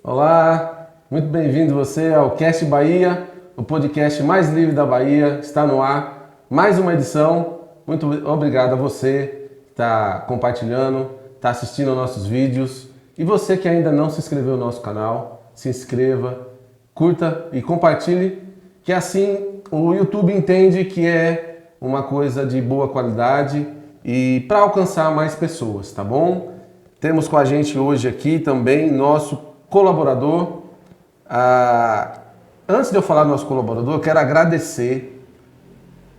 Olá, muito bem-vindo você ao Cast Bahia, o podcast mais livre da Bahia, está no ar, mais uma edição. Muito obrigado a você que está compartilhando, está assistindo aos nossos vídeos e você que ainda não se inscreveu no nosso canal, se inscreva, curta e compartilhe, que assim o YouTube entende que é uma coisa de boa qualidade e para alcançar mais pessoas, tá bom? Temos com a gente hoje aqui também nosso colaborador. Antes de eu falar do nosso colaborador, eu quero agradecer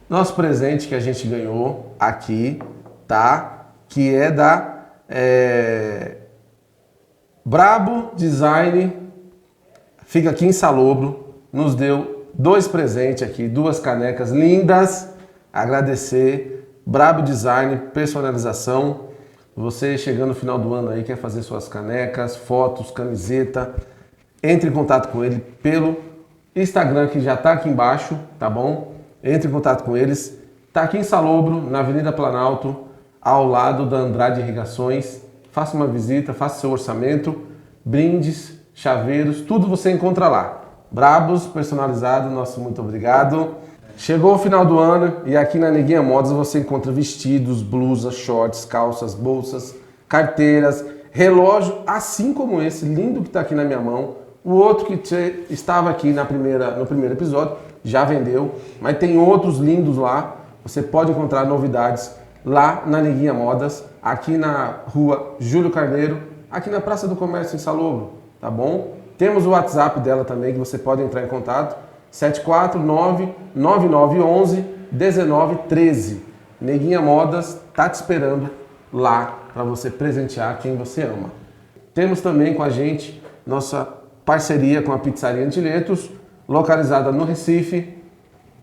nosso presente que a gente ganhou aqui, tá? Que é da Brabo Design, fica aqui em Salobro, nos deu 2 presentes aqui, 2 canecas lindas. Agradecer, Brabo Design, personalização. Você chegando no final do ano aí, quer fazer suas canecas, fotos, camiseta, entre em contato com ele pelo Instagram que já está aqui embaixo, tá bom? Entre em contato com eles. Está aqui em Salobro, na Avenida Planalto, ao lado da Andrade Irrigações. Faça uma visita, faça seu orçamento, brindes, chaveiros, tudo você encontra lá. Brabos, personalizado, nosso muito obrigado. Chegou o final do ano e aqui na Neguinha Modas você encontra vestidos, blusas, shorts, calças, bolsas, carteiras, relógio, assim como esse lindo que está aqui na minha mão. O outro que estava aqui no primeiro episódio já vendeu, mas tem outros lindos lá. Você pode encontrar novidades lá na Neguinha Modas, aqui na rua Júlio Carneiro, aqui na Praça do Comércio em Salobro, tá bom? Temos o WhatsApp dela também que você pode entrar em contato. 749-9911-1913. Neguinha Modas tá te esperando lá para você presentear quem você ama. Temos também com a gente nossa parceria com a Pizzaria Antiletos, localizada no Recife.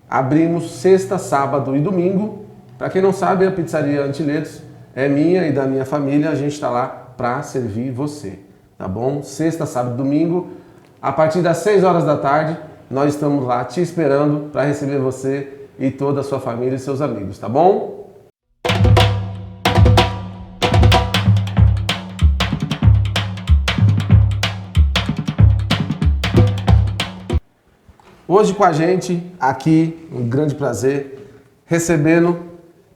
Abrimos sexta, sábado e domingo. Para quem não sabe, a Pizzaria Antiletos é minha e da minha família. A gente está lá para servir você, tá bom? Sexta, sábado e domingo, a partir das 6 horas da tarde. Nós estamos lá te esperando para receber você e toda a sua família e seus amigos, tá bom? Hoje com a gente, aqui, um grande prazer, recebendo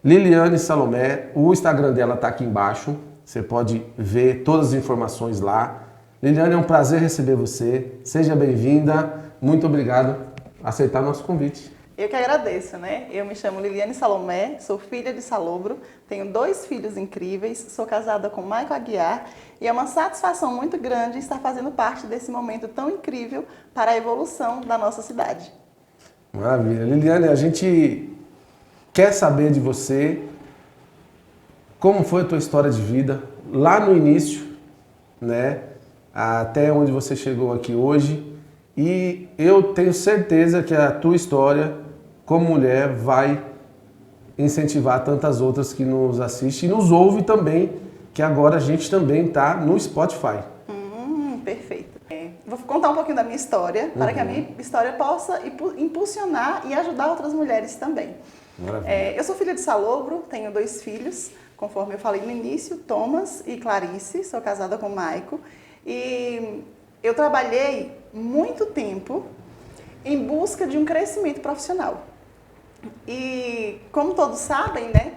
Liliane Salomé. O Instagram dela está aqui embaixo, você pode ver todas as informações lá. Liliane, é um prazer receber você, seja bem-vinda. Muito obrigado por aceitar nosso convite. Eu que agradeço, né? Eu me chamo Liliane Salomé, sou filha de Salobro, tenho 2 filhos incríveis, sou casada com Maico Aguiar e é uma satisfação muito grande estar fazendo parte desse momento tão incrível para a evolução da nossa cidade. Maravilha. Liliane, a gente quer saber de você como foi a tua história de vida lá no início, né? Até onde você chegou aqui hoje. E eu tenho certeza que a tua história, como mulher, vai incentivar tantas outras que nos assistem e nos ouvem também, que agora a gente também está no Spotify. Perfeito. Vou contar um pouquinho da minha história, para que a minha história possa impulsionar e ajudar outras mulheres também. Eu sou filha de Salobro, tenho 2 filhos, conforme eu falei no início, Thomas e Clarice, sou casada com Maico. E eu trabalhei muito tempo em busca de um crescimento profissional. E como todos sabem, né,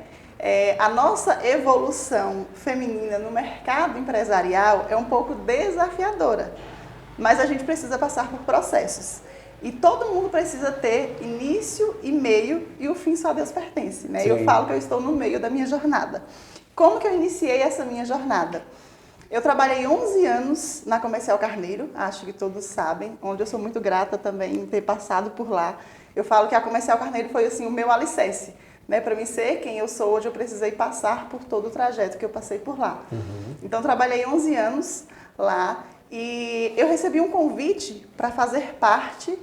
a nossa evolução feminina no mercado empresarial é um pouco desafiadora, mas a gente precisa passar por processos. E todo mundo precisa ter início e meio, e o fim só a Deus pertence, né? Eu falo que eu estou no meio da minha jornada. Como que eu iniciei essa minha jornada? Eu trabalhei 11 anos na Comercial Carneiro, acho que todos sabem, onde eu sou muito grata também em ter passado por lá. Eu falo que a Comercial Carneiro foi assim o meu alicerce, né? Para mim ser quem eu sou hoje, eu precisei passar por todo o trajeto que eu passei por lá. Então, trabalhei 11 anos lá e eu recebi um convite para fazer parte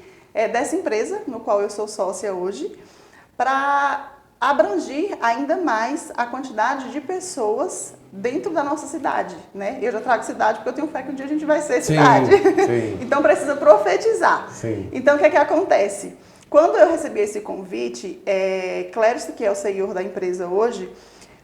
dessa empresa, no qual eu sou sócia hoje, para abranger ainda mais a quantidade de pessoas dentro da nossa cidade, né? Eu já trago cidade porque eu tenho fé que um dia a gente vai ser cidade. Sim. Então precisa profetizar. Sim. Então o que é que acontece? Quando eu recebi esse convite, Clérice, que é o CEO da empresa hoje,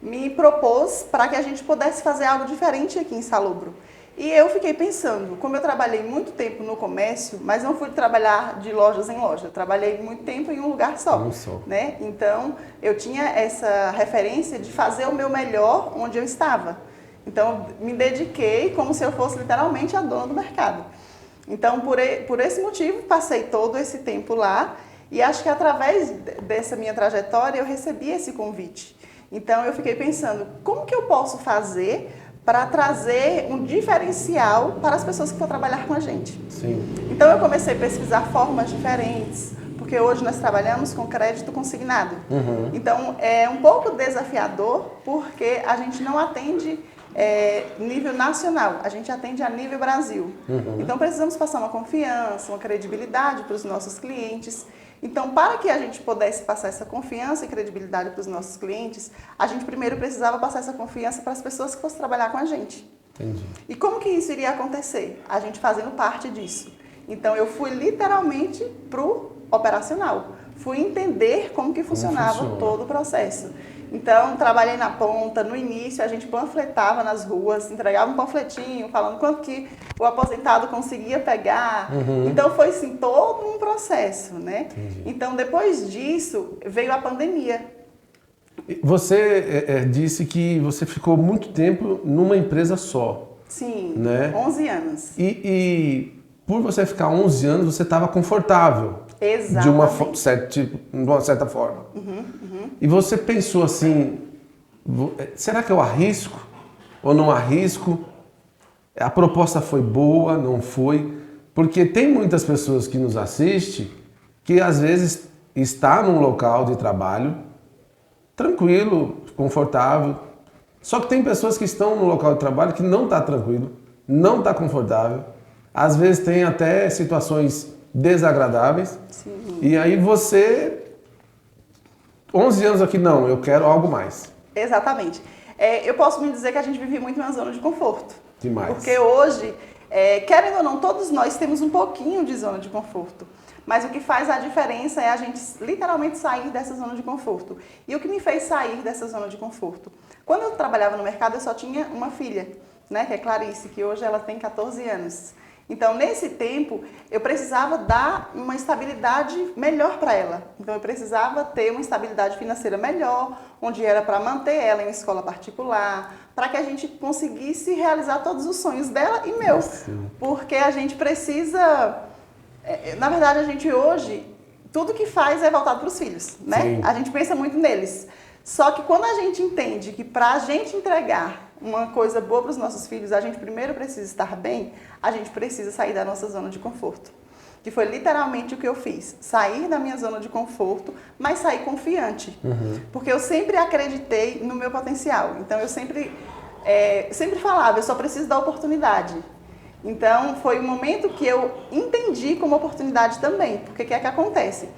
me propôs para que a gente pudesse fazer algo diferente aqui em Salobro. E eu fiquei pensando, como eu trabalhei muito tempo no comércio, mas não fui trabalhar de lojas em loja, eu trabalhei muito tempo em um lugar só, né? Então, eu tinha essa referência de fazer o meu melhor onde eu estava. Então, me dediquei como se eu fosse literalmente a dona do mercado. Então, por esse motivo, passei todo esse tempo lá e acho que através dessa minha trajetória eu recebi esse convite. Então, eu fiquei pensando, como que eu posso fazer para trazer um diferencial para as pessoas que vão trabalhar com a gente? Sim. Então, eu comecei a pesquisar formas diferentes, porque hoje nós trabalhamos com crédito consignado. Então, é um pouco desafiador, porque a gente não atende nível nacional, a gente atende a nível Brasil. Então, precisamos passar uma confiança, uma credibilidade para os nossos clientes. Então, para que a gente pudesse passar essa confiança e credibilidade para os nossos clientes, a gente primeiro precisava passar essa confiança para as pessoas que fossem trabalhar com a gente. Entendi. E como que isso iria acontecer? A gente fazendo parte disso. Então, eu fui literalmente para o operacional. Fui entender como que funcionava todo o processo. Então, trabalhei na ponta, no início a gente panfletava nas ruas, entregava um panfletinho falando quanto que o aposentado conseguia pegar. Então, foi assim, todo um processo, né? Entendi. Então, depois disso, veio a pandemia. Você disse que você ficou muito tempo numa empresa só. Sim, né? 11 anos. E por você ficar 11 anos, você estava confortável. Exatamente. De uma certa forma. E você pensou assim, será que eu arrisco ou não arrisco? A proposta foi boa, não foi? Porque tem muitas pessoas que nos assistem que às vezes está num local de trabalho tranquilo, confortável. Só que tem pessoas que estão no local de trabalho que não está tranquilo, não está confortável. Às vezes tem até situações desagradáveis. Sim. E aí você, 11 anos aqui, não, eu quero algo mais. Exatamente. Eu posso me dizer que a gente vive muito na zona de conforto. Demais. Porque hoje, querendo ou não, todos nós temos um pouquinho de zona de conforto. Mas o que faz a diferença é a gente literalmente sair dessa zona de conforto. E o que me fez sair dessa zona de conforto? Quando eu trabalhava no mercado, eu só tinha uma filha, né, que é Clarice, que hoje ela tem 14 anos. Então, nesse tempo, eu precisava dar uma estabilidade melhor para ela. Então, eu precisava ter uma estabilidade financeira melhor, onde era para manter ela em escola particular, para que a gente conseguisse realizar todos os sonhos dela e meu. Sim. Porque a gente precisa... Na verdade, a gente hoje, tudo que faz é voltado para os filhos, né? Sim. A gente pensa muito neles. Só que quando a gente entende que para a gente entregar uma coisa boa para os nossos filhos, a gente primeiro precisa estar bem, a gente precisa sair da nossa zona de conforto. Que foi literalmente o que eu fiz. Sair da minha zona de conforto, mas sair confiante. Porque eu sempre acreditei no meu potencial. Então, eu sempre falava, eu só preciso da oportunidade. Então, foi um momento que eu entendi como oportunidade também. Porque o que é que acontece?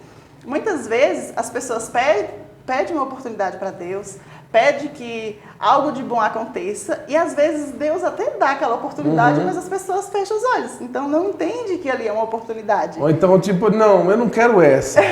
Muitas vezes, as pessoas pedem uma oportunidade para Deus, pede que algo de bom aconteça, e às vezes Deus até dá aquela oportunidade, mas as pessoas fecham os olhos. Então, não entende que ali é uma oportunidade. Ou então, tipo, não, eu não quero essa.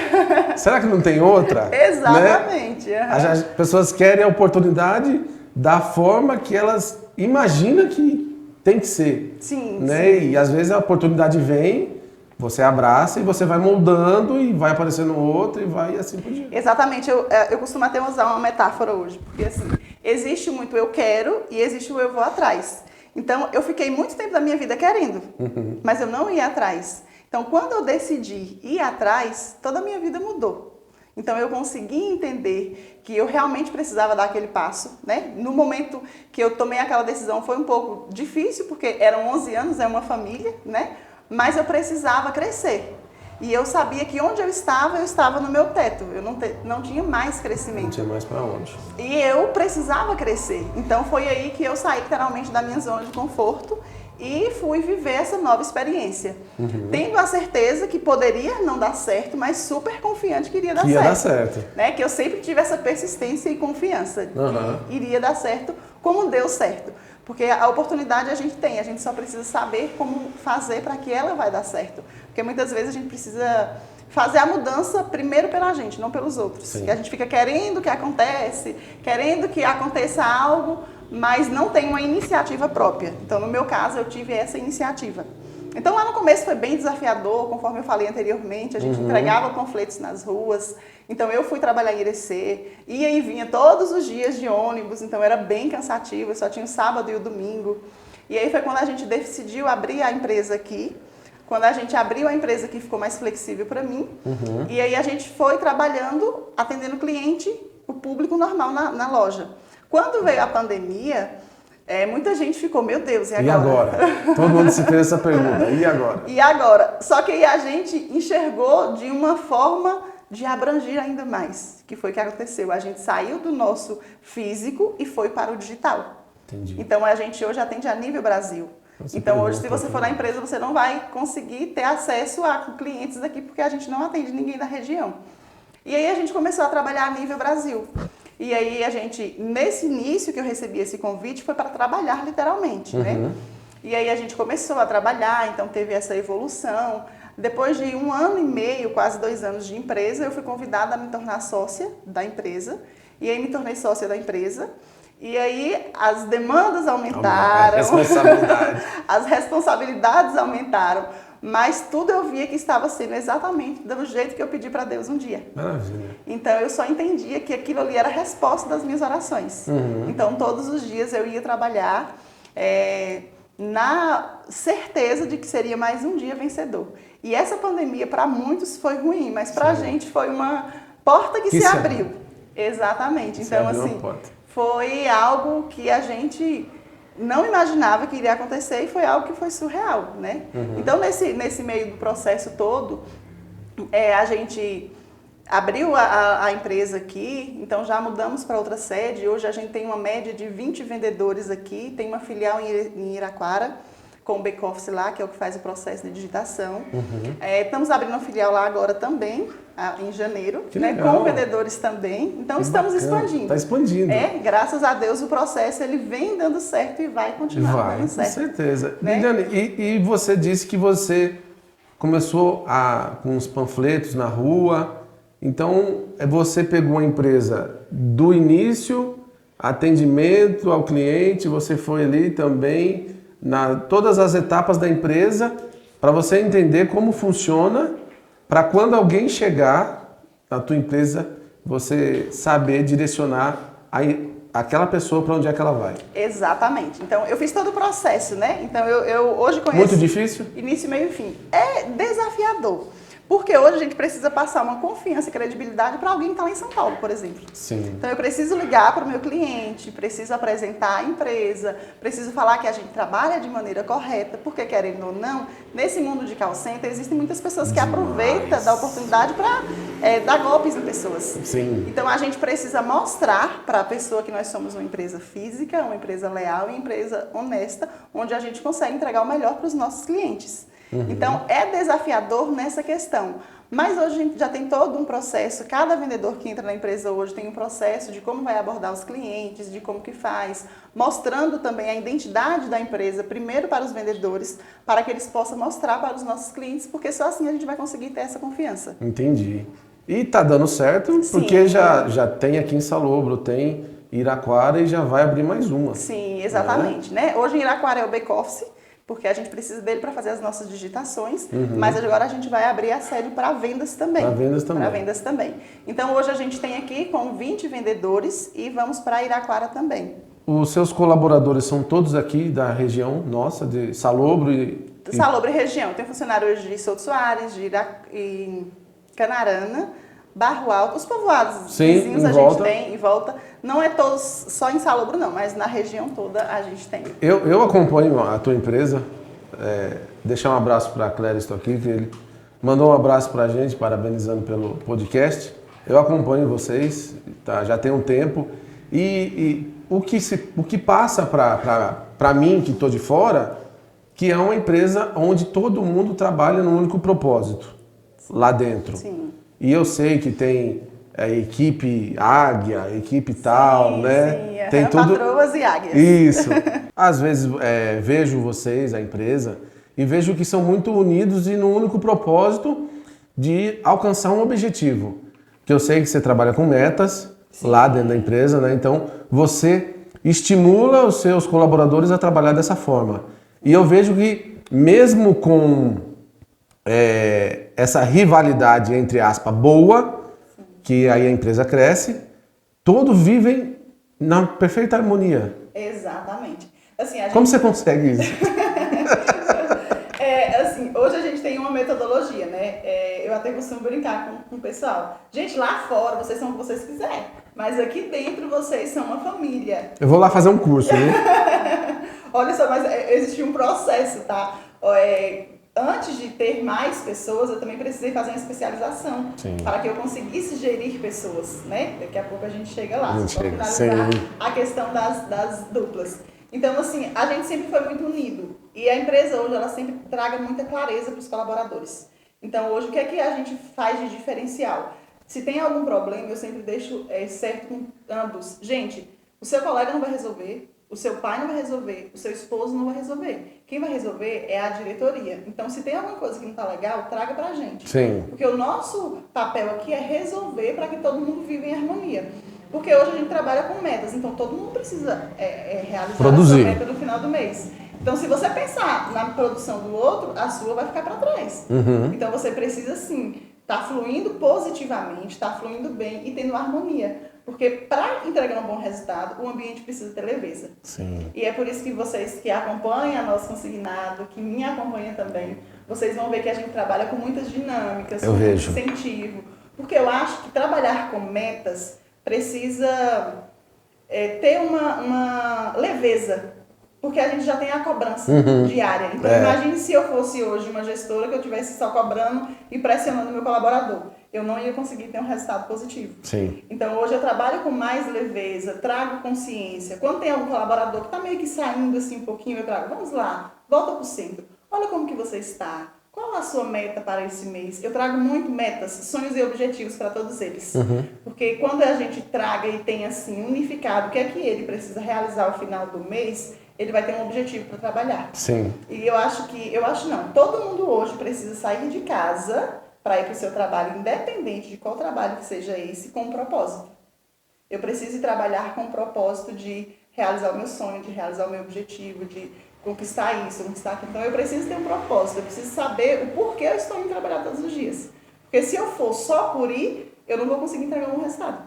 Será que não tem outra? Exatamente. Né? As pessoas querem a oportunidade da forma que elas imaginam que tem que ser. Sim, né? sim. E às vezes a oportunidade vem, você abraça e você vai moldando e vai aparecendo outra e vai assim por diante. Exatamente. Eu costumo até usar uma metáfora hoje, porque assim, existe muito eu quero e existe o eu vou atrás. Então, eu fiquei muito tempo da minha vida querendo, mas eu não ia atrás. Então, quando eu decidi ir atrás, toda a minha vida mudou. Então, eu consegui entender que eu realmente precisava dar aquele passo, né? No momento que eu tomei aquela decisão, foi um pouco difícil, porque eram 11 anos, é uma família, né? Mas eu precisava crescer. E eu sabia que onde eu estava no meu teto. Eu não tinha mais crescimento. Não tinha mais para onde. E eu precisava crescer. Então, foi aí que eu saí literalmente da minha zona de conforto e fui viver essa nova experiência. Tendo a certeza que poderia não dar certo, mas super confiante que iria dar certo. Ia dar certo. Né? Que eu sempre tive essa persistência e confiança que iria dar certo, como deu certo. Porque a oportunidade a gente tem, a gente só precisa saber como fazer para que ela vai dar certo. Porque muitas vezes a gente precisa fazer a mudança primeiro pela gente, não pelos outros. Sim. E a gente fica querendo que aconteça algo, mas não tem uma iniciativa própria. Então, no meu caso, eu tive essa iniciativa. Então, lá no começo foi bem desafiador, conforme eu falei anteriormente, a gente entregava panfletos nas ruas. Então, eu fui trabalhar em Irecê, ia e vinha todos os dias de ônibus, então era bem cansativo, eu só tinha o sábado e o domingo. E aí foi quando a gente decidiu abrir a empresa aqui. Quando a gente abriu a empresa aqui, ficou mais flexível para mim. E aí a gente foi trabalhando, atendendo o cliente, o público normal na loja. Quando veio a pandemia, muita gente ficou, meu Deus, e agora? E agora? Todo mundo se fez essa pergunta, e agora? E agora? Só que aí a gente enxergou de uma forma de abranger ainda mais, que foi o que aconteceu. A gente saiu do nosso físico e foi para o digital. Entendi. Então a gente hoje atende a nível Brasil. Então hoje, se você for na empresa, você não vai conseguir ter acesso a clientes daqui, porque a gente não atende ninguém da região. E aí a gente começou a trabalhar a nível Brasil. E aí a gente, nesse início que eu recebi esse convite, foi para trabalhar literalmente, né? E aí a gente começou a trabalhar, então teve essa evolução. Depois de 1 ano e meio, quase 2 anos de empresa, eu fui convidada a me tornar sócia da empresa. E aí me tornei sócia da empresa. E aí as demandas aumentaram, as responsabilidades aumentaram, mas tudo eu via que estava sendo exatamente do jeito que eu pedi para Deus um dia. Maravilha. Então eu só entendia que aquilo ali era a resposta das minhas orações. Então todos os dias eu ia trabalhar na certeza de que seria mais um dia vencedor. E essa pandemia para muitos foi ruim, mas para a gente foi uma porta que se abriu. Exatamente. Então assim, foi algo que a gente não imaginava que iria acontecer e foi algo que foi surreal, né? Então, nesse meio do processo todo, a gente abriu a empresa aqui, então já mudamos para outra sede. Hoje a gente tem uma média de 20 vendedores aqui, tem uma filial em Iraquara, com o back-office lá, que é o que faz o processo de digitação. Estamos abrindo uma filial lá agora também, em janeiro, né, com vendedores também. Então, estamos expandindo. Está expandindo. Graças a Deus, o processo ele vem dando certo e vai continuar dando certo. Com certeza. Né? Liliane, e você disse que você começou com os panfletos na rua. Então, você pegou a empresa do início, atendimento ao cliente, você foi ali também todas as etapas da empresa para você entender como funciona, para quando alguém chegar na tua empresa, você saber direcionar aquela pessoa para onde é que ela vai. Exatamente. Então, eu fiz todo o processo, né? Então, eu hoje conheço... Muito difícil? Início, meio e fim. É desafiador. Porque hoje a gente precisa passar uma confiança e credibilidade para alguém que está lá em São Paulo, por exemplo. Sim. Então eu preciso ligar para o meu cliente, preciso apresentar a empresa, preciso falar que a gente trabalha de maneira correta, porque querendo ou não, nesse mundo de call center existem muitas pessoas que aproveitam da oportunidade para dar golpes em pessoas. Sim. Então a gente precisa mostrar para a pessoa que nós somos uma empresa física, uma empresa leal e uma empresa honesta, onde a gente consegue entregar o melhor para os nossos clientes. Então, é desafiador nessa questão. Mas hoje a gente já tem todo um processo, cada vendedor que entra na empresa hoje tem um processo de como vai abordar os clientes, de como que faz, mostrando também a identidade da empresa, primeiro para os vendedores, para que eles possam mostrar para os nossos clientes, porque só assim a gente vai conseguir ter essa confiança. Entendi. E tá dando certo, porque já tem aqui em Salobro, tem Iraquara e já vai abrir mais uma. Sim, exatamente. Né? Hoje em Iraquara é o back-office, porque a gente precisa dele para fazer as nossas digitações, mas agora a gente vai abrir a sede para vendas também. Para vendas também. Então hoje a gente tem aqui com 20 vendedores e vamos para Iraquara também. Os seus colaboradores são todos aqui da região nossa, de Salobro Salobro e região. Tem funcionários de Souto Soares, de Canarana, Barro Alto, os povoados vizinhos a gente tem em volta. Não é todos só em Salobro não, mas na região toda a gente tem. Eu acompanho a tua empresa, deixar um abraço para a Clériston aqui, que ele mandou um abraço para a gente, parabenizando pelo podcast. Eu acompanho vocês, tá, já tem um tempo, e o que passa para mim, que estou de fora, que é uma empresa onde todo mundo trabalha num único propósito, lá dentro. Sim. E eu sei que tem equipe águia, equipe tal, né? Sim, tem tudo. Patroas e águias. Isso. Às vezes vejo vocês, a empresa, e vejo que são muito unidos e no único propósito de alcançar um objetivo. Que eu sei que você trabalha com metas lá dentro da empresa, né? Então você estimula os seus colaboradores a trabalhar dessa forma. E eu vejo que mesmo com essa rivalidade, entre aspas, boa, que aí a empresa cresce, todos vivem na perfeita harmonia. Exatamente. Assim, Como você consegue isso? Assim, hoje a gente tem uma metodologia, né? Eu até costumo brincar com o pessoal. Gente, lá fora vocês são o que vocês quiserem, mas aqui dentro vocês são uma família. Eu vou lá fazer um curso, né? Olha só, mas existe um processo, tá? Antes de ter mais pessoas, eu também precisei fazer uma especialização. Sim. Para que eu conseguisse gerir pessoas, né? Daqui a pouco a gente chega lá. Só para finalizar a questão das duplas. Então, assim, a gente sempre foi muito unido. E a empresa hoje, ela sempre traga muita clareza para os colaboradores. Então, hoje, o que é que a gente faz de diferencial? Se tem algum problema, eu sempre deixo certo com ambos. Gente, o seu colega não vai resolver, o seu pai não vai resolver, o seu esposo não vai resolver. Quem vai resolver é a diretoria. Então, se tem alguma coisa que não está legal, traga pra gente. Sim. Porque o nosso papel aqui é resolver para que todo mundo viva em harmonia. Porque hoje a gente trabalha com metas, então todo mundo precisa realizar produzir. A sua meta no final do mês. Então, se você pensar na produção do outro, a sua vai ficar para trás. Uhum. Então, você precisa, sim, estar fluindo positivamente, estar fluindo bem e tendo harmonia. Porque para entregar um bom resultado, o ambiente precisa ter leveza. Sim. E é por isso que vocês que acompanham a Nosso Consignado, que me acompanham também, vocês vão ver que a gente trabalha com muitas dinâmicas, com muito incentivo. Porque eu acho que trabalhar com metas precisa ter uma leveza. Porque a gente já tem a cobrança diária. Então, imagine se eu fosse hoje uma gestora que eu estivesse só cobrando e pressionando o meu colaborador. Eu não ia conseguir ter um resultado positivo. Sim. Então, hoje eu trabalho com mais leveza, trago consciência. Quando tem algum colaborador que está meio que saindo assim um pouquinho, eu trago, vamos lá, volta para o centro. Olha como que você está. Qual a sua meta para esse mês? Eu trago muito metas, sonhos e objetivos para todos eles. Porque quando a gente traga e tem assim unificado o que é que ele precisa realizar ao final do mês, ele vai ter um objetivo para trabalhar. Sim. E todo mundo hoje precisa sair de casa para ir para o seu trabalho, independente de qual trabalho que seja esse, com um propósito. Eu preciso trabalhar com o propósito de realizar o meu sonho, de realizar o meu objetivo, de conquistar isso, conquistar aquilo. Então eu preciso ter um propósito, eu preciso saber o porquê eu estou indo trabalhar todos os dias. Porque se eu for só por ir, eu não vou conseguir entregar um resultado.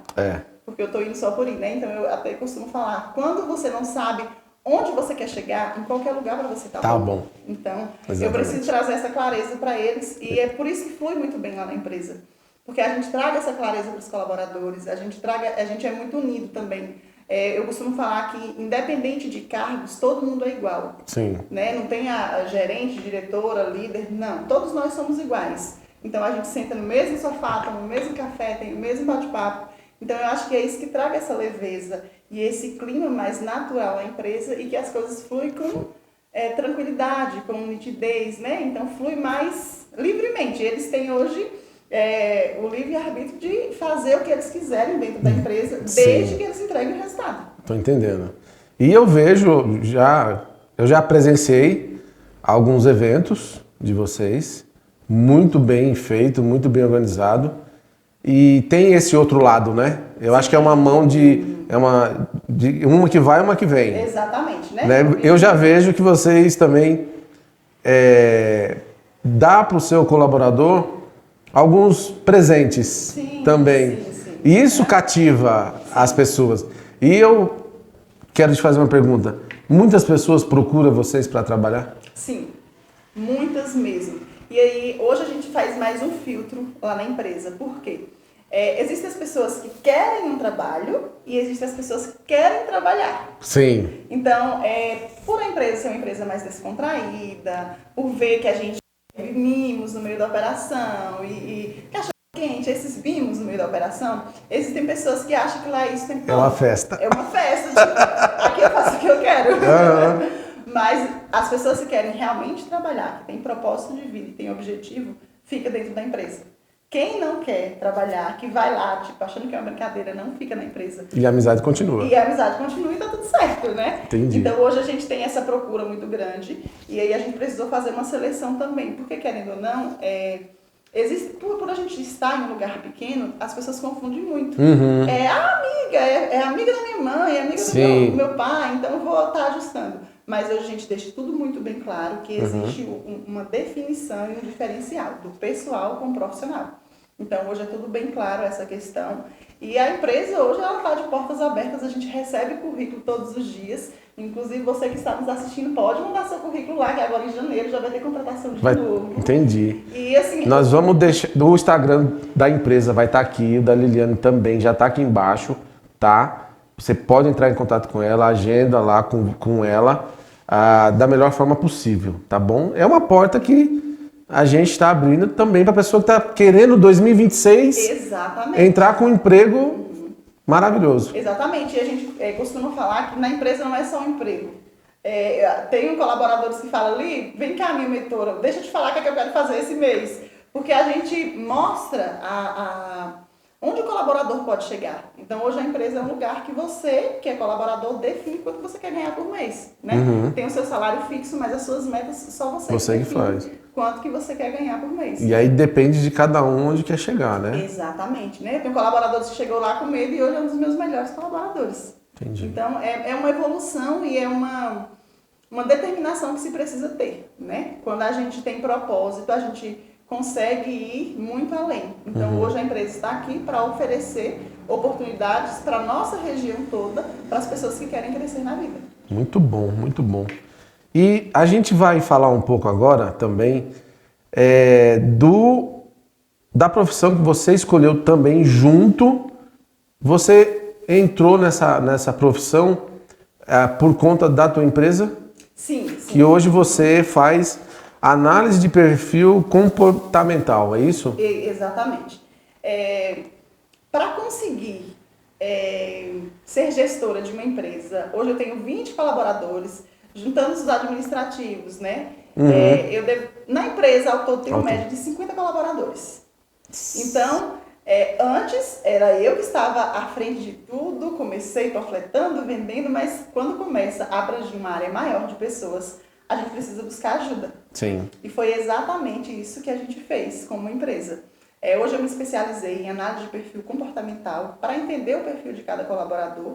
Porque eu estou indo só por ir, né? Então eu até costumo falar, quando você não sabe onde você quer chegar, em qualquer lugar para você estar bom. Então, eu preciso trazer essa clareza para eles e é por isso que flui muito bem lá na empresa. Porque a gente traga essa clareza para os colaboradores, a gente é muito unido também. Eu costumo falar que, independente de cargos, todo mundo é igual. Sim. Né? Não tem a gerente, diretora, líder, não. Todos nós somos iguais. Então, a gente senta no mesmo sofá, toma o mesmo café, tem o mesmo bate-papo. Então, eu acho que é isso que traga essa leveza e esse clima mais natural à empresa e que as coisas fluem com tranquilidade, com nitidez, né? Então, flui mais livremente. Eles têm hoje o livre-arbítrio de fazer o que eles quiserem dentro da empresa, desde que eles entreguem o resultado. Estou entendendo. E eu vejo, eu já presenciei alguns eventos de vocês, muito bem feito, muito bem organizado. E tem esse outro lado, né? Eu acho que é uma mão uma que vai e uma que vem. Exatamente, né? Eu já vejo que vocês também dá para o seu colaborador alguns presentes também. Sim. E isso cativa as pessoas. E eu quero te fazer uma pergunta. Muitas pessoas procuram vocês para trabalhar? Sim, muitas mesmo. E aí, hoje a gente faz mais um filtro lá na empresa. Por quê? Existem as pessoas que querem um trabalho e existem as pessoas que querem trabalhar. Sim. Então, por a empresa ser uma empresa mais descontraída, por ver que a gente teve mimos no meio da operação e cachorro quente, esses mimos no meio da operação, existem pessoas que acham que lá isso tem que... É uma festa. É uma festa, tipo, aqui eu faço o que eu quero. Mas as pessoas que querem realmente trabalhar, que tem propósito de vida e tem objetivo, fica dentro da empresa. Quem não quer trabalhar, que vai lá, tipo, achando que é uma brincadeira, não fica na empresa. E a amizade continua. E a amizade continua e tá tudo certo, né? Entendi. Então hoje a gente tem essa procura muito grande e aí a gente precisou fazer uma seleção também, porque querendo ou não, Por a gente estar em um lugar pequeno, as pessoas confundem muito. Uhum. É a amiga, é amiga da minha mãe, é amiga do meu pai, então eu vou estar ajustando. Mas hoje a gente deixa tudo muito bem claro que existe uma definição e um diferencial do pessoal com o profissional. Então hoje é tudo bem claro essa questão. E a empresa hoje ela está de portas abertas, a gente recebe currículo todos os dias. Inclusive você que está nos assistindo pode mandar seu currículo lá, que agora em janeiro já vai ter contratação de novo. Entendi. E assim, nós vamos deixar, o Instagram da empresa vai estar aqui, o da Liliane também já está aqui embaixo, tá? Você pode entrar em contato com ela, agenda lá com ela da melhor forma possível, tá bom? É uma porta que a gente está abrindo também para a pessoa que está querendo 2026 exatamente. Entrar com um emprego maravilhoso. Exatamente. E a gente costuma falar que na empresa não é só um emprego. Tem colaboradores que falam ali, vem cá minha mentora, deixa eu te falar o que eu quero fazer esse mês. Porque a gente mostra onde o colaborador pode chegar. Então hoje a empresa é um lugar que você, que é colaborador, define quanto você quer ganhar por mês. Né? Tem o seu salário fixo, mas as suas metas só você que faz. Quanto que você quer ganhar por mês. E aí depende de cada um onde quer chegar, né? Exatamente. Né? Tem colaboradores que chegou lá com medo e hoje é um dos meus melhores colaboradores. Entendi. Então é uma evolução e é uma determinação que se precisa ter. Né? Quando a gente tem propósito, a gente consegue ir muito além. Então hoje a empresa está aqui para oferecer oportunidades para a nossa região toda, para as pessoas que querem crescer na vida. Muito bom, muito bom. E a gente vai falar um pouco agora também da profissão que você escolheu também junto. Você entrou nessa profissão por conta da tua empresa? Sim. Que hoje você faz análise de perfil comportamental, é isso? Exatamente. Para conseguir ser gestora de uma empresa, hoje eu tenho 20 colaboradores, juntando os administrativos, né? Na empresa, ao todo, tenho uma média de 50 colaboradores. Então, antes era eu que estava à frente de tudo, comecei panfletando, vendendo, mas quando começa a abranger uma área maior de pessoas, a gente precisa buscar ajuda. Sim. E foi exatamente isso que a gente fez como empresa. Hoje eu me especializei em análise de perfil comportamental para entender o perfil de cada colaborador.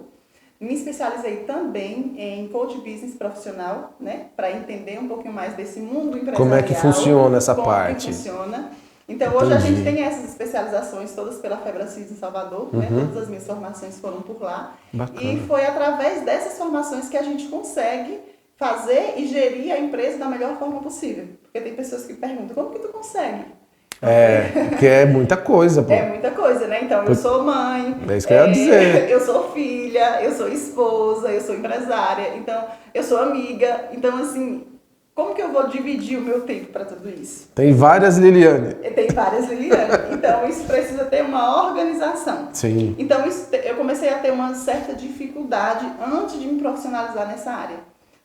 Me especializei também em coach business profissional, né, para entender um pouquinho mais desse mundo empresarial. Como é que funciona essa parte? Como funciona. Então, hoje a gente tem essas especializações todas pela Febracis em Salvador, né? Todas as minhas formações foram por lá. Bacana. E foi através dessas formações que a gente consegue fazer e gerir a empresa da melhor forma possível. Porque tem pessoas que perguntam, como que tu consegue? Porque é muita coisa, pô. É muita coisa, né? Então, eu sou mãe. É isso que eu ia dizer. Eu sou filha, eu sou esposa, eu sou empresária, então, eu sou amiga. Então, assim, como que eu vou dividir o meu tempo para tudo isso? Tem várias Liliane. Tem várias Liliane. Então, isso precisa ter uma organização. Sim. Então, eu comecei a ter uma certa dificuldade antes de me profissionalizar nessa área.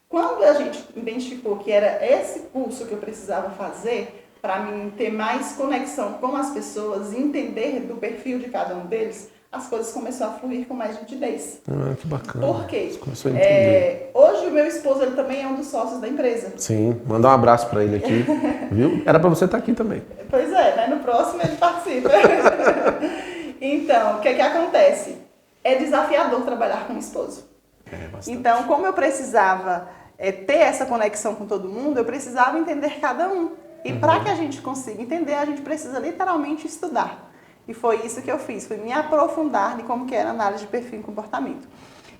Quando a gente identificou que era esse curso que eu precisava fazer para mim ter mais conexão com as pessoas e entender do perfil de cada um deles, as coisas começaram a fluir com mais nitidez. Que bacana. Por quê? Você começou a entender. Hoje o meu esposo ele também é um dos sócios da empresa. Sim, mandar um abraço para ele aqui, viu? Era para você estar aqui também. Pois é, né? No próximo ele participa. Então, o que acontece? É desafiador trabalhar com o esposo. Bastante. Então, como eu precisava ter essa conexão com todo mundo, eu precisava entender cada um. E para que a gente consiga entender, a gente precisa literalmente estudar. E foi isso que eu fiz, foi me aprofundar de como que era a análise de perfil e comportamento.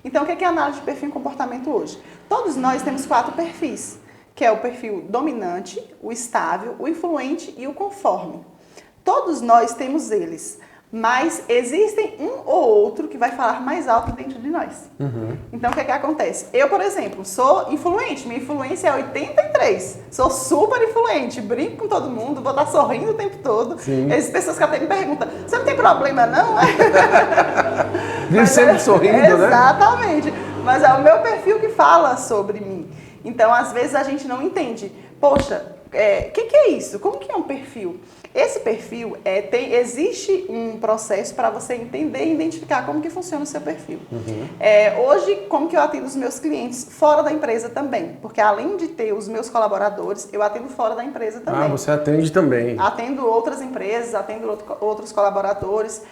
Então, o que é a análise de perfil e comportamento hoje? Todos nós temos 4 perfis, que é o perfil dominante, o estável, o influente e o conforme. Todos nós temos eles, mas existem um ou outro que vai falar mais alto dentro de nós. Então, o que acontece? Eu, por exemplo, sou influente, minha influência é 83, sou super influente, brinco com todo mundo, vou estar sorrindo o tempo todo. Sim. As pessoas que até me perguntam, você não tem problema não? Vive sempre sorrindo, né? Exatamente, mas é o meu perfil que fala sobre mim. Então, às vezes a gente não entende. Poxa, que é isso? Como que é um perfil? Esse perfil, existe um processo para você entender e identificar como que funciona o seu perfil. Hoje, como que eu atendo os meus clientes fora da empresa também? Porque além de ter os meus colaboradores, eu atendo fora da empresa também. Ah, você atende também. Atendo outras empresas, atendo outros colaboradores.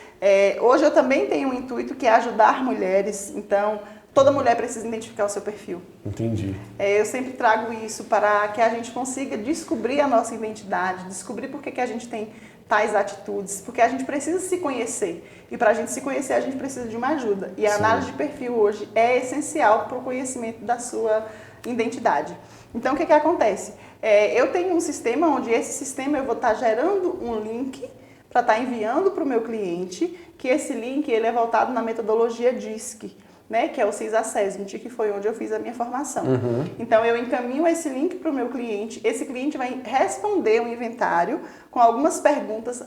Hoje eu também tenho um intuito que é ajudar mulheres, então toda mulher precisa identificar o seu perfil. Entendi. Eu sempre trago isso para que a gente consiga descobrir a nossa identidade, descobrir por que a gente tem tais atitudes, porque a gente precisa se conhecer. E para a gente se conhecer, a gente precisa de uma ajuda. E a análise de perfil hoje é essencial para o conhecimento da sua identidade. Então, o que acontece? Eu tenho um sistema onde esse sistema eu vou estar gerando um link para estar enviando para o meu cliente, que esse link ele é voltado na metodologia DISC, né, que é o CIS Assessment, que foi onde eu fiz a minha formação. Então, eu encaminho esse link para o meu cliente, esse cliente vai responder um inventário com algumas perguntas.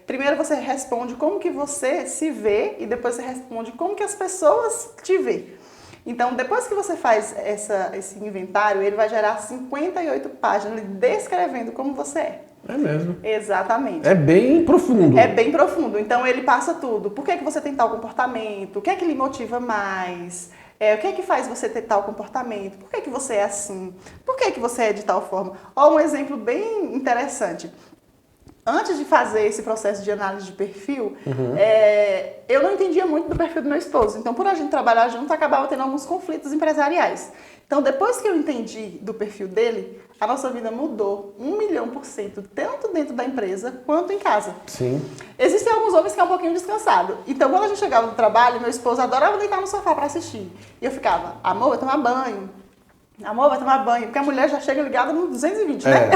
Primeiro você responde como que você se vê e depois você responde como que as pessoas te vê. Então, depois que você faz esse inventário, ele vai gerar 58 páginas descrevendo como você é. É mesmo. Exatamente. É bem profundo. É bem profundo. Então, ele passa tudo. Por que você tem tal comportamento? O que é que lhe motiva mais? O que é que faz você ter tal comportamento? Por que você é assim? Por que você é de tal forma? Ó, um exemplo bem interessante. Antes de fazer esse processo de análise de perfil, eu não entendia muito do perfil do meu esposo. Então, por a gente trabalhar junto, acabava tendo alguns conflitos empresariais. Então, depois que eu entendi do perfil dele, a nossa vida mudou 1.000.000%, tanto dentro da empresa quanto em casa. Sim. Existem alguns homens que é um pouquinho descansado. Então, quando a gente chegava no trabalho, meu esposo adorava deitar no sofá para assistir. E eu ficava, amor, vai tomar banho. Amor, vai tomar banho. Porque a mulher já chega ligada no 220, né?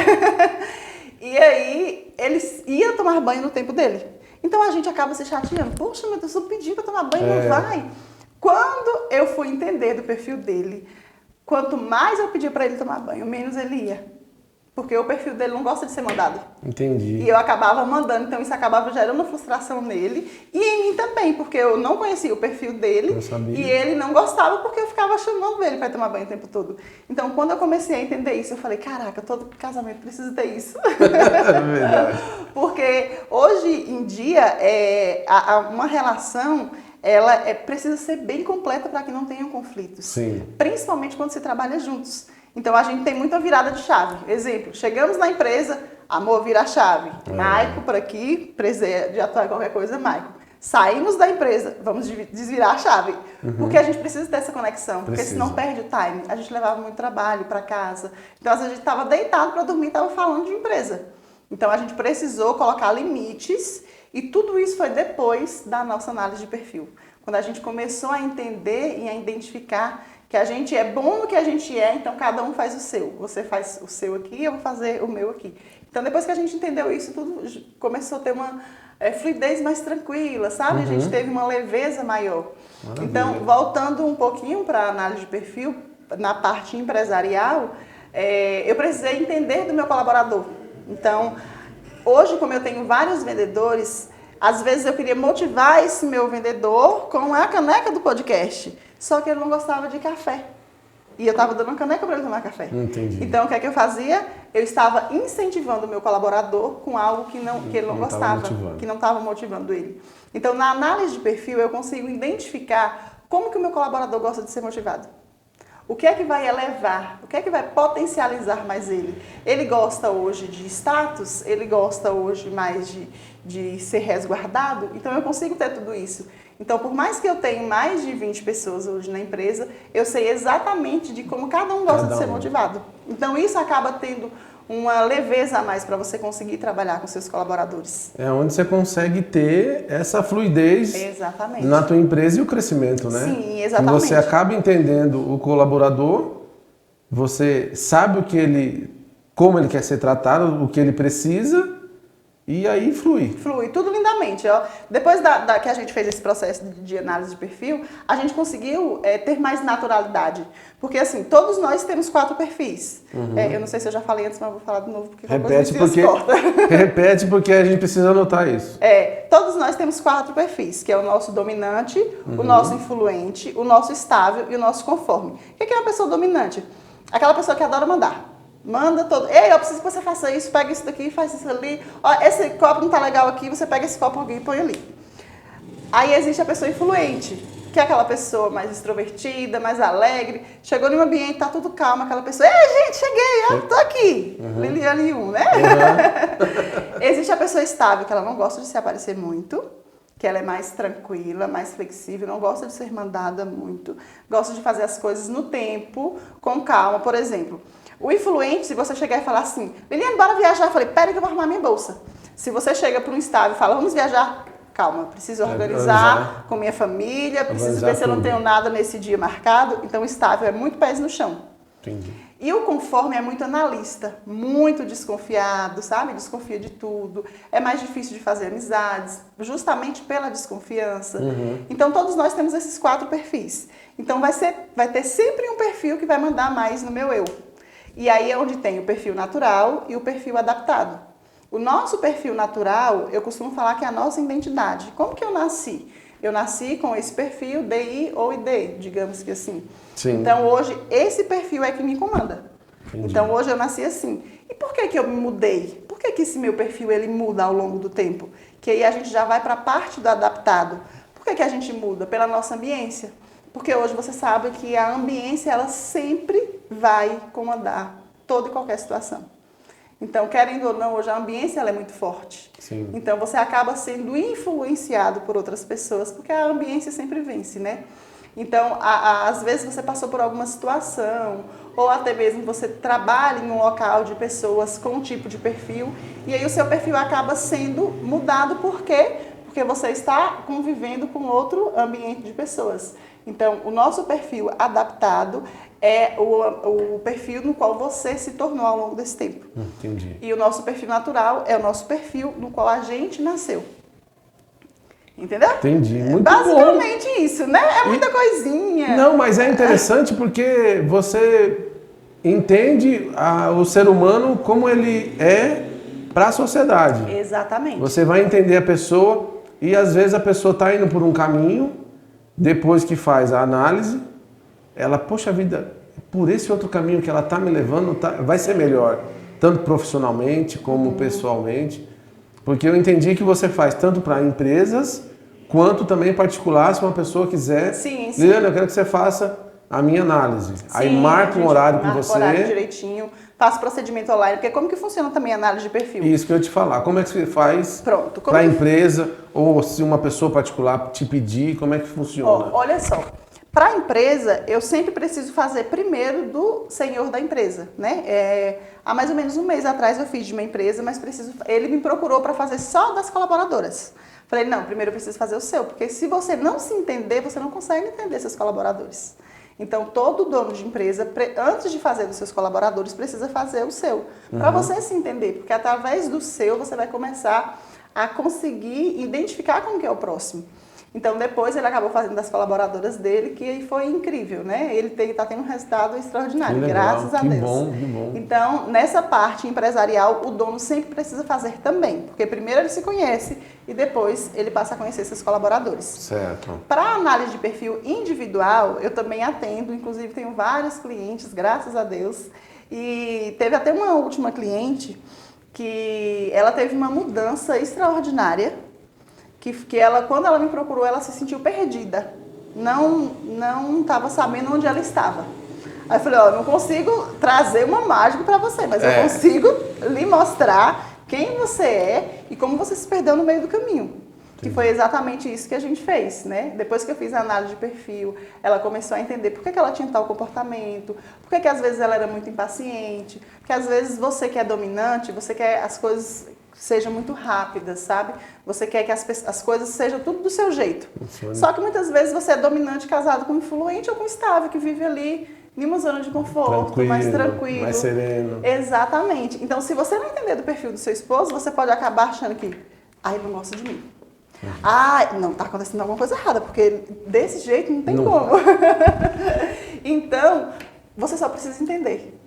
E aí, ele ia tomar banho no tempo dele. Então, a gente acaba se chateando. Poxa, meu Deus, eu pedi para tomar banho, não vai. Quando eu fui entender do perfil dele, quanto mais eu pedia para ele tomar banho, menos ele ia. Porque o perfil dele não gosta de ser mandado. Entendi. E eu acabava mandando, então isso acabava gerando frustração nele e em mim também, porque eu não conhecia o perfil dele e ele não gostava porque eu ficava chamando ele para tomar banho o tempo todo. Então, quando eu comecei a entender isso, eu falei, caraca, todo casamento precisa ter isso. É verdade. Porque hoje em dia, uma relação ela precisa ser bem completa para que não tenham conflitos. Sim. Principalmente quando se trabalha juntos. Então, a gente tem muita virada de chave. Exemplo, chegamos na empresa, amor, vira a chave. Maico por aqui, de atuar qualquer coisa, Maico. Saímos da empresa, vamos desvirar a chave. Porque a gente precisa ter essa conexão, porque senão perde o time. A gente levava muito trabalho para casa. Então, às vezes a gente estava deitado para dormir e estava falando de empresa. Então, a gente precisou colocar limites e tudo isso foi depois da nossa análise de perfil. Quando a gente começou a entender e a identificar que a gente é bom no que a gente é, então cada um faz o seu. Você faz o seu aqui, eu vou fazer o meu aqui. Então, depois que a gente entendeu isso, tudo começou a ter uma fluidez mais tranquila, sabe? A gente teve uma leveza maior. Maravilha. Então, voltando um pouquinho para a análise de perfil, na parte empresarial, eu precisei entender do meu colaborador. Então, hoje, como eu tenho vários vendedores, às vezes eu queria motivar esse meu vendedor com a caneca do podcast. Só que ele não gostava de café. E eu estava dando uma caneca para ele tomar café. Entendi. Então, o que é que eu fazia? Eu estava incentivando o meu colaborador com algo que ele não gostava, que não estava motivando ele. Então, na análise de perfil, eu consigo identificar como que o meu colaborador gosta de ser motivado. O que é que vai elevar? O que é que vai potencializar mais ele? Ele gosta hoje de status? Ele gosta hoje mais de ser resguardado? Então, eu consigo ter tudo isso. Então, por mais que eu tenha mais de 20 pessoas hoje na empresa, eu sei exatamente de como cada um gosta de ser motivado. Então, isso acaba tendo uma leveza a mais para você conseguir trabalhar com seus colaboradores. É onde você consegue ter essa fluidez na tua empresa e o crescimento, né? Sim, exatamente. Você acaba entendendo o colaborador, você sabe como ele quer ser tratado, o que ele precisa. E aí flui. Flui, tudo lindamente. Ó. Depois que a gente fez esse processo de análise de perfil, a gente conseguiu ter mais naturalidade. Porque assim, todos nós temos 4 perfis. Eu não sei se eu já falei antes, mas eu vou falar de novo. Porque repete porque a gente precisa anotar isso. Todos nós temos 4 perfis, que é o nosso dominante, o nosso influente, o nosso estável e o nosso conforme. O que é uma pessoa dominante? Aquela pessoa que adora mandar. Manda todo. Ei, eu preciso que você faça isso, pega isso daqui, faz isso ali. Ó, esse copo não tá legal aqui, você pega esse copo aqui e põe ali. Aí existe a pessoa influente, que é aquela pessoa mais extrovertida, mais alegre. Chegou num ambiente, tá tudo calmo, aquela pessoa, ei, gente, cheguei, ó, tô aqui. Liliane 1, né? Existe a pessoa estável, que ela não gosta de se aparecer muito, que ela é mais tranquila, mais flexível, não gosta de ser mandada muito, gosta de fazer as coisas no tempo, com calma. Por exemplo, o influente, se você chegar e falar assim, Liliane, bora viajar, eu falei, pera que eu vou arrumar minha bolsa. Se você chega para um estável e fala, vamos viajar, calma, preciso organizar com minha família, preciso ver se eu não tenho nada nesse dia marcado. Então, o estável é muito pés no chão. Entendi. E o conforme é muito analista, muito desconfiado, sabe? Desconfia de tudo. É mais difícil de fazer amizades, justamente pela desconfiança. Então, todos nós temos esses 4 perfis. Então, vai ter sempre um perfil que vai mandar mais no meu eu. E aí é onde tem o perfil natural e o perfil adaptado. O nosso perfil natural, eu costumo falar que é a nossa identidade. Como que eu nasci? Eu nasci com esse perfil DI ou ID, digamos que assim. Sim. Então hoje esse perfil é que me comanda. Entendi. Então hoje eu nasci assim. E por que eu me mudei? Por que esse meu perfil ele muda ao longo do tempo? Que aí a gente já vai para a parte do adaptado. Por que a gente muda? Pela nossa ambiência. Porque hoje você sabe que a ambiência ela sempre vai comandar toda e qualquer situação. Então, querendo ou não, hoje a ambiência ela é muito forte. Sim. Então, você acaba sendo influenciado por outras pessoas, porque a ambiência sempre vence, né? Então, às vezes você passou por alguma situação, ou até mesmo você trabalha em um local de pessoas com um tipo de perfil, e aí o seu perfil acaba sendo mudado, por quê? Porque você está convivendo com outro ambiente de pessoas. Então, o nosso perfil adaptado é o perfil no qual você se tornou ao longo desse tempo. Entendi. E o nosso perfil natural é o nosso perfil no qual a gente nasceu. Entendeu? Entendi. Muito Basicamente bom. Isso, né? É muita coisinha. Não, mas é interessante porque você entende o ser humano como ele é para a sociedade. Exatamente. Você vai entender a pessoa e às vezes a pessoa está indo por um caminho, depois que faz a análise, ela, poxa vida, por esse outro caminho que ela está me levando, vai ser melhor, tanto profissionalmente como pessoalmente, porque eu entendi que você faz tanto para empresas, quanto também particular, se uma pessoa quiser. Sim, sim. Liliane, eu quero que você faça a minha análise. Sim, aí marca um horário com você. Marca o horário direitinho, faço procedimento online, porque como que funciona também a análise de perfil? Isso que eu ia te falar. Como é que você faz para a empresa, ou se uma pessoa particular te pedir, como é que funciona? Olha só. Para a empresa, eu sempre preciso fazer primeiro do senhor da empresa, né? Há mais ou menos um mês atrás eu fiz de uma empresa, mas ele me procurou para fazer só das colaboradoras. Falei, não, primeiro eu preciso fazer o seu, porque se você não se entender, você não consegue entender seus colaboradores. Então, todo dono de empresa, antes de fazer dos seus colaboradores, precisa fazer o seu, para você se entender, porque através do seu você vai começar a conseguir identificar como que é o próximo. Então, depois ele acabou fazendo das colaboradoras dele, que foi incrível, né? Ele está tendo um resultado extraordinário, graças a Deus. Que bom. Então, nessa parte empresarial, o dono sempre precisa fazer também, porque primeiro ele se conhece e depois ele passa a conhecer seus colaboradores. Certo. Para análise de perfil individual, eu também atendo, inclusive tenho vários clientes, graças a Deus, e teve até uma última cliente que ela teve uma mudança extraordinária, que ela, quando ela me procurou, ela se sentiu perdida. Não estava sabendo onde ela estava. Aí eu falei, não consigo trazer uma mágica para você, mas eu consigo lhe mostrar quem você é e como você se perdeu no meio do caminho. Que foi exatamente isso que a gente fez, né? Depois que eu fiz a análise de perfil, ela começou a entender por que ela tinha tal comportamento, por que às vezes ela era muito impaciente, porque às vezes você que é dominante, você quer as coisas sejam muito rápidas, sabe? Você quer que as coisas sejam tudo do seu jeito. Só que muitas vezes você é dominante casado com um influente ou com um estável, que vive ali em uma zona de conforto, mais tranquilo. Mais sereno. Exatamente. Então, se você não entender do perfil do seu esposo, você pode acabar achando que, ele não gosta de mim. Não, tá acontecendo alguma coisa errada, porque desse jeito não tem como. Então, você só precisa entender.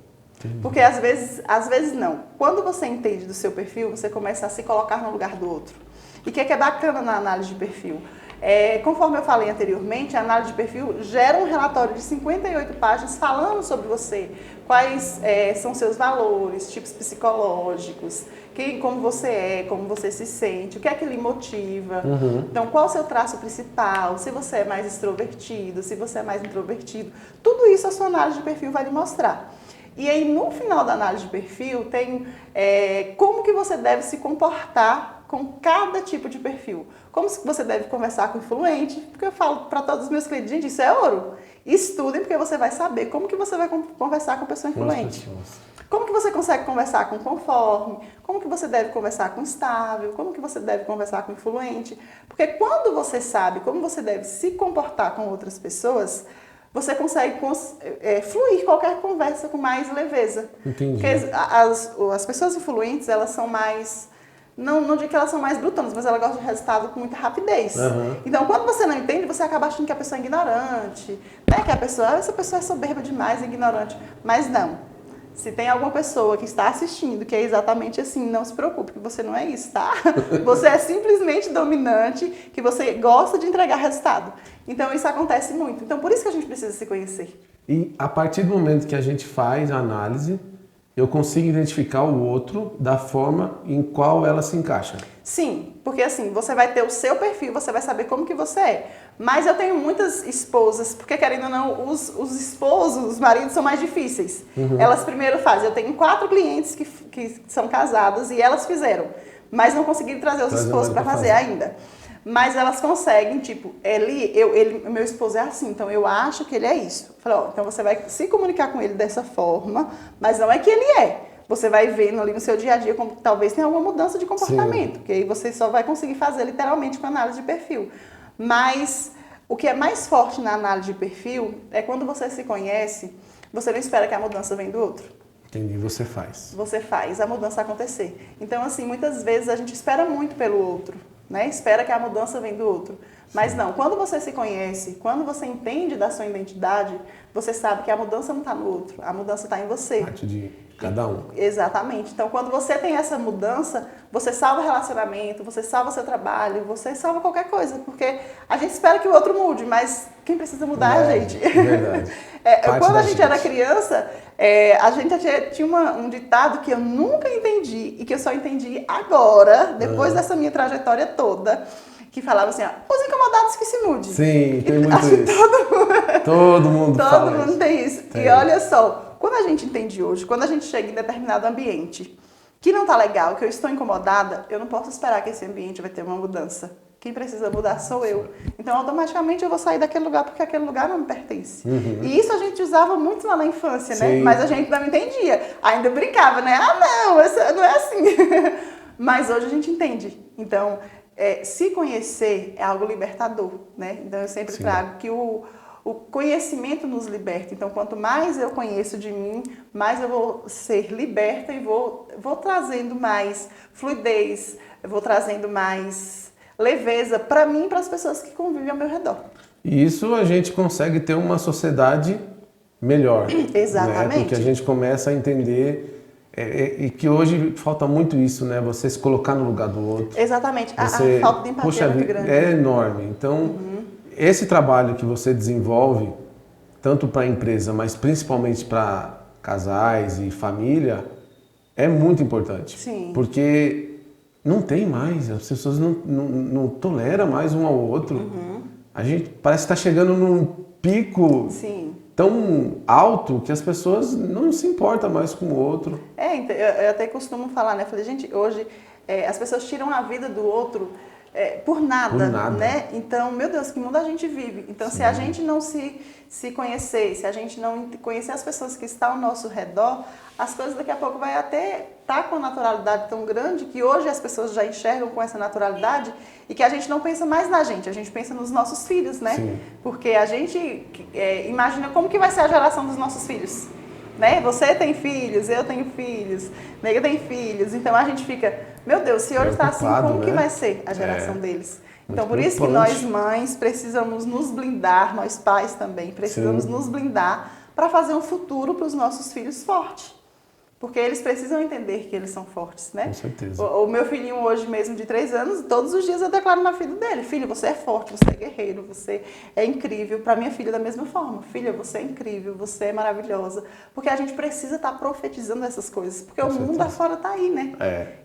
Porque às vezes não. Quando você entende do seu perfil, você começa a se colocar no lugar do outro. E o que é bacana na análise de perfil? Conforme eu falei anteriormente, a análise de perfil gera um relatório de 58 páginas falando sobre você, quais são seus valores, tipos psicológicos, como você se sente, o que é que lhe motiva. Então, qual o seu traço principal, se você é mais extrovertido, se você é mais introvertido. Tudo isso a sua análise de perfil vai lhe mostrar. E aí, no final da análise de perfil, tem como que você deve se comportar com cada tipo de perfil. Como você deve conversar com o influente, porque eu falo para todos os meus clientes, gente, isso é ouro. Estudem, porque você vai saber como que você vai conversar com a pessoa influente. Como que você consegue conversar com conforme, como que você deve conversar com estável, como que você deve conversar com influente. Porque quando você sabe como você deve se comportar com outras pessoas, você consegue fluir qualquer conversa com mais leveza. Entendi. Porque as pessoas influentes, elas são mais... Não digo que elas são mais brutonas, mas elas gostam de resultado com muita rapidez. Então, quando você não entende, você acaba achando que a pessoa é ignorante, né? Que essa pessoa é soberba demais, é ignorante. Mas não. Se tem alguma pessoa que está assistindo que é exatamente assim, não se preocupe, que você não é isso, tá? Você é simplesmente dominante, que você gosta de entregar resultado. Então, isso acontece muito. Então, por isso que a gente precisa se conhecer. E a partir do momento que a gente faz a análise, eu consigo identificar o outro da forma em qual ela se encaixa. Sim, porque assim, você vai ter o seu perfil, você vai saber como que você é. Mas eu tenho muitas esposas, porque querendo ou não, os esposos, os maridos são mais difíceis. Elas primeiro fazem. Eu tenho 4 clientes que são casadas e elas fizeram, mas não conseguiram trazer os esposos para fazer ainda. Mas elas conseguem, tipo, meu esposo é assim, então eu acho que ele é isso. Eu falei, então você vai se comunicar com ele dessa forma, mas não é que ele é. Você vai vendo ali no seu dia a dia como talvez tenha alguma mudança de comportamento, que aí você só vai conseguir fazer literalmente com análise de perfil. Mas o que é mais forte na análise de perfil é quando você se conhece, você não espera que a mudança venha do outro. Entendi, você faz. Você faz a mudança acontecer. Então, assim, muitas vezes a gente espera muito pelo outro, né? Espera que a mudança venha do outro. Mas não, quando você se conhece, quando você entende da sua identidade, você sabe que a mudança não está no outro, a mudança está em você. Parte de cada um. Exatamente. Então, quando você tem essa mudança, você salva relacionamento, você salva seu trabalho, você salva qualquer coisa. Porque a gente espera que o outro mude, mas quem precisa mudar é a gente. Verdade. Quando a gente era criança, a gente tinha um ditado que eu nunca entendi e que eu só entendi agora, depois dessa minha trajetória toda, que falava assim, os incomodados que se mude. Sim, tem muito isso. Todo mundo fala Todo mundo tem isso. E olha só, quando a gente entende hoje, quando a gente chega em determinado ambiente que não tá legal, que eu estou incomodada, eu não posso esperar que esse ambiente vai ter uma mudança. Quem precisa mudar sou eu. Então, automaticamente eu vou sair daquele lugar porque aquele lugar não me pertence. E isso a gente usava muito lá na infância, né? Mas a gente não entendia. Ainda brincava, né? Não, isso não é assim. Mas hoje a gente entende. Então, se conhecer é algo libertador, né? Então, eu sempre trago que o conhecimento nos liberta. Então, quanto mais eu conheço de mim, mais eu vou ser liberta e vou trazendo mais fluidez, eu vou trazendo mais leveza para mim e para as pessoas que convivem ao meu redor. E isso a gente consegue ter uma sociedade melhor. Exatamente. Né? Porque a gente começa a entender e que hoje falta muito isso, né? Você se colocar no lugar do outro. Exatamente. A falta de empatia é muito grande. É enorme. Então, esse trabalho que você desenvolve, tanto para a empresa, mas principalmente para casais e família, é muito importante. Sim. Porque não tem mais, as pessoas não toleram mais um ao outro. A gente parece que está chegando num pico tão alto que as pessoas não se importam mais com o outro. Eu até costumo falar, né? Falei, gente, hoje as pessoas tiram a vida do outro por nada, né? Então, meu Deus, que mundo a gente vive. Então, se a gente não se conhecer, se a gente não conhecer as pessoas que estão ao nosso redor, as coisas daqui a pouco vai até estar com uma naturalidade tão grande que hoje as pessoas já enxergam com essa naturalidade e que a gente não pensa mais na gente, a gente pensa nos nossos filhos, né? Sim. Porque a gente imagina como que vai ser a geração dos nossos filhos, né? Você tem filhos, eu tenho filhos, Nega tem filhos, então a gente fica, meu Deus, se hoje está assim, como que vai ser a geração deles? Então, por isso que nós mães precisamos nos blindar, nós pais também precisamos nos blindar para fazer um futuro para os nossos filhos forte. Porque eles precisam entender que eles são fortes, né? Com certeza. O meu filhinho hoje mesmo, de 3 anos, todos os dias eu declaro na vida dele: filho, você é forte, você é guerreiro, você é incrível. Para minha filha da mesma forma: filha, você é incrível, você é maravilhosa. Porque a gente precisa estar profetizando essas coisas, porque o mundo afora está aí, né?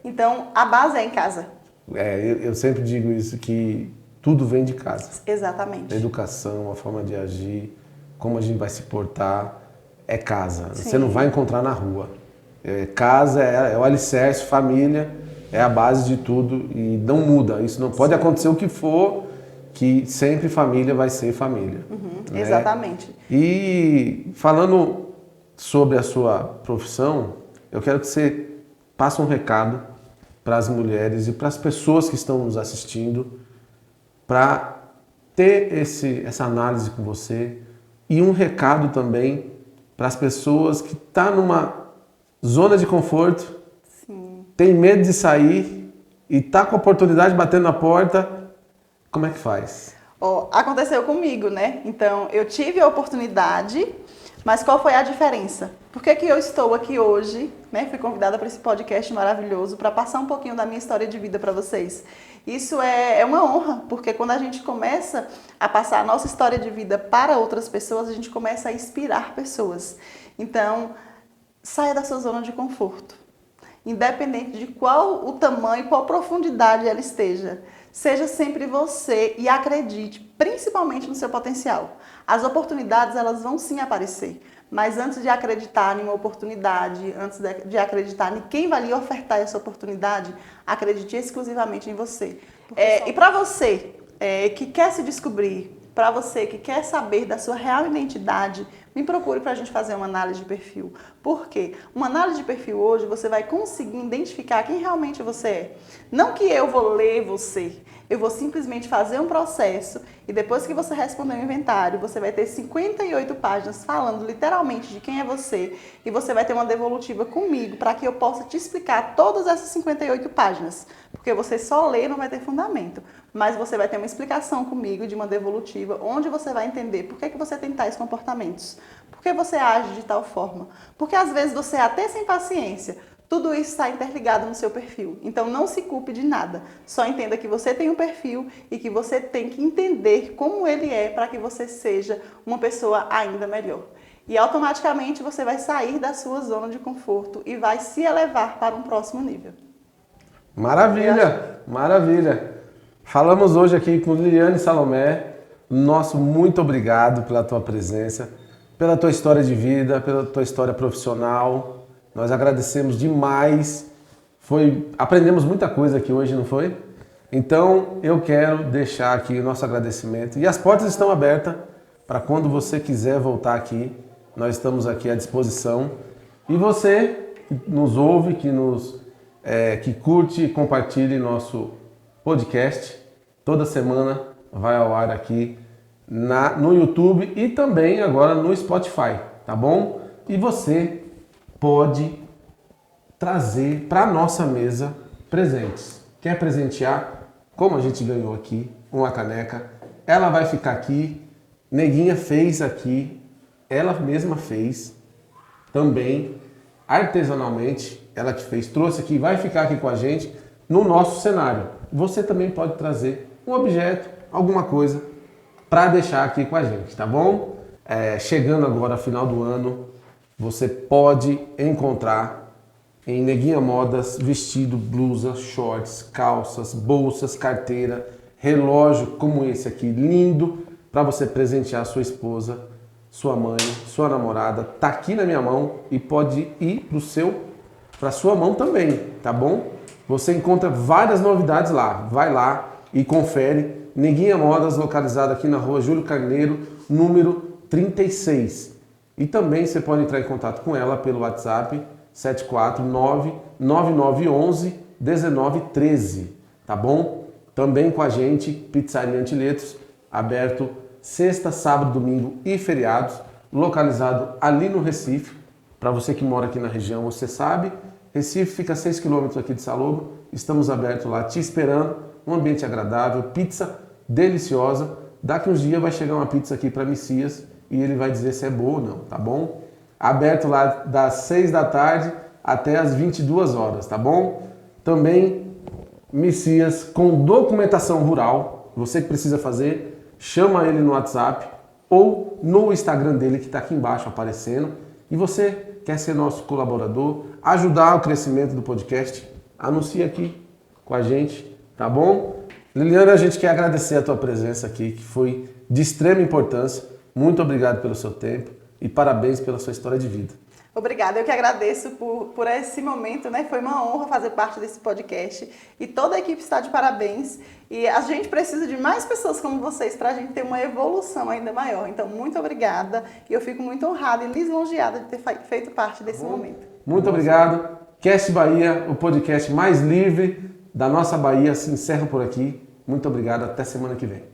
Então, a base é em casa. Eu sempre digo isso, que tudo vem de casa. Exatamente. A educação, a forma de agir, como a gente vai se portar, é casa. Sim. Você não vai encontrar na rua. Casa é o alicerce, família é a base de tudo e não muda. Isso não pode acontecer o que for, que sempre família vai ser família. Né? Exatamente. E falando sobre a sua profissão, eu quero que você passe um recado para as mulheres e para as pessoas que estão nos assistindo, para ter essa análise com você, e um recado também para as pessoas que estão numa zona de conforto, Sim. tem medo de sair e tá com a oportunidade batendo na porta. Como é que faz? Aconteceu comigo, né? Então, eu tive a oportunidade, mas qual foi a diferença? Por que eu estou aqui hoje, né? Fui convidada para esse podcast maravilhoso para passar um pouquinho da minha história de vida para vocês. Isso é uma honra, porque quando a gente começa a passar a nossa história de vida para outras pessoas, a gente começa a inspirar pessoas. Então, saia da sua zona de conforto, independente de qual o tamanho, qual profundidade ela esteja. Seja sempre você e acredite, principalmente no seu potencial. As oportunidades, elas vão sim aparecer, mas antes de acreditar em uma oportunidade, antes de acreditar em quem vai lhe ofertar essa oportunidade, acredite exclusivamente em você. E para você que quer se descobrir, para você que quer saber da sua real identidade, me procure para a gente fazer uma análise de perfil. Por quê? Uma análise de perfil hoje, você vai conseguir identificar quem realmente você é. Não que eu vou ler você, eu vou simplesmente fazer um processo e depois que você responder o inventário, você vai ter 58 páginas falando literalmente de quem é você e você vai ter uma devolutiva comigo para que eu possa te explicar todas essas 58 páginas. Porque você só lê não vai ter fundamento, mas você vai ter uma explicação comigo de uma devolutiva onde você vai entender por que você tem tais comportamentos, por que você age de tal forma, porque às vezes você é até sem paciência. Tudo isso está interligado no seu perfil. Então não se culpe de nada. Só entenda que você tem um perfil e que você tem que entender como ele é para que você seja uma pessoa ainda melhor. E automaticamente você vai sair da sua zona de conforto e vai se elevar para um próximo nível. Maravilha, maravilha. Falamos hoje aqui com Liliane Salomé. Nosso muito obrigado pela tua presença, pela tua história de vida, pela tua história profissional. Nós agradecemos demais. Aprendemos muita coisa aqui hoje, não foi? Então, eu quero deixar aqui o nosso agradecimento. E as portas estão abertas para quando você quiser voltar aqui. Nós estamos aqui à disposição. E você que nos ouve, que curte e compartilhe nosso podcast, toda semana vai ao ar aqui no YouTube e também agora no Spotify, tá bom? E você pode trazer para a nossa mesa presentes. Quer presentear? Como a gente ganhou aqui, uma caneca, ela vai ficar aqui. Neguinha fez aqui, ela mesma fez também, artesanalmente, ela que fez, trouxe aqui, vai ficar aqui com a gente no nosso cenário. Você também pode trazer um objeto, alguma coisa, para deixar aqui com a gente, tá bom? Chegando agora ao final do ano, você pode encontrar em Neguinha Modas vestido, blusa, shorts, calças, bolsas, carteira, relógio como esse aqui, lindo, para você presentear sua esposa, sua mãe, sua namorada. Tá aqui na minha mão e pode ir para sua mão também, tá bom? Você encontra várias novidades lá. Vai lá e confere. Neguinha Modas, localizada aqui na rua Júlio Carneiro, número 36. E também você pode entrar em contato com ela pelo WhatsApp 749-9911-1913, tá bom? Também com a gente, Pizzaria Antiletros, aberto sexta, sábado, domingo e feriados, localizado ali no Recife. Para você que mora aqui na região, você sabe, Recife fica a 6 km aqui de Salobro, estamos abertos lá te esperando, um ambiente agradável, pizza deliciosa. Daqui uns dias vai chegar uma pizza aqui para Messias, e ele vai dizer se é boa ou não, tá bom? Aberto lá das 6 da tarde até às 22 horas, tá bom? Também Messias com documentação rural. Você que precisa fazer, chama ele no WhatsApp ou no Instagram dele que está aqui embaixo aparecendo. E você quer ser nosso colaborador, ajudar o crescimento do podcast, anuncia aqui com a gente, tá bom? Liliana, a gente quer agradecer a tua presença aqui, que foi de extrema importância. Muito obrigado pelo seu tempo e parabéns pela sua história de vida. Obrigada, eu que agradeço por esse momento, né? Foi uma honra fazer parte desse podcast e toda a equipe está de parabéns e a gente precisa de mais pessoas como vocês para a gente ter uma evolução ainda maior. Então, muito obrigada e eu fico muito honrada e lisonjeada de ter feito parte desse momento. Muito obrigado. Cast Bahia, o podcast mais livre da nossa Bahia, se encerra por aqui. Muito obrigado, até semana que vem.